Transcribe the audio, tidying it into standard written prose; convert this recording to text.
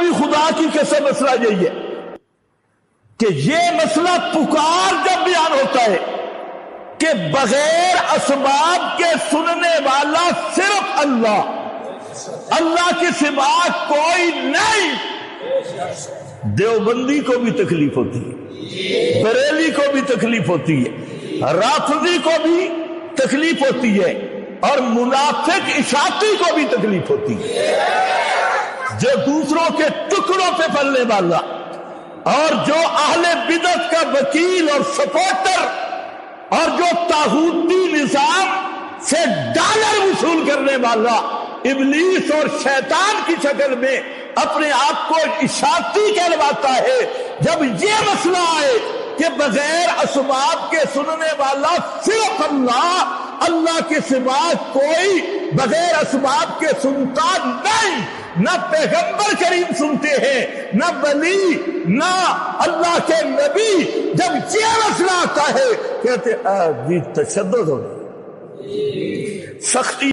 بھی خدا کی قسم مسئلہ یہی ہے کہ یہ مسئلہ پکار جب بیان ہوتا ہے کہ بغیر اسباب کے سننے والا صرف اللہ، اللہ کے سوا کوئی نہیں، دیوبندی کو بھی تکلیف ہوتی ہے، بریلی کو بھی تکلیف ہوتی ہے، رافضی کو بھی تکلیف ہوتی ہے، اور منافق اشاعتی کو بھی تکلیف ہوتی ہے، جو دوسروں کے ٹکڑوں پہ پلنے والا اور جو اہل بدعت کا وکیل اور سپورٹر اور جو طاغوتی نظام سے ڈالر وصول کرنے والا ابلیس اور شیطان کی شکل میں اپنے آپ کو اشاعتی کہلواتا ہے، جب یہ مسئلہ آئے کہ بغیر اسباب کے سننے والا صرف اللہ، اللہ کے سوا کوئی بغیر اسباب کے سنتا نہیں، نہ پیغمبر کریم سنتے ہیں، نہ ولی، نہ اللہ کے نبی، جب یہ مسئلہ آتا ہے کہتے جی تشدد ہو، سختی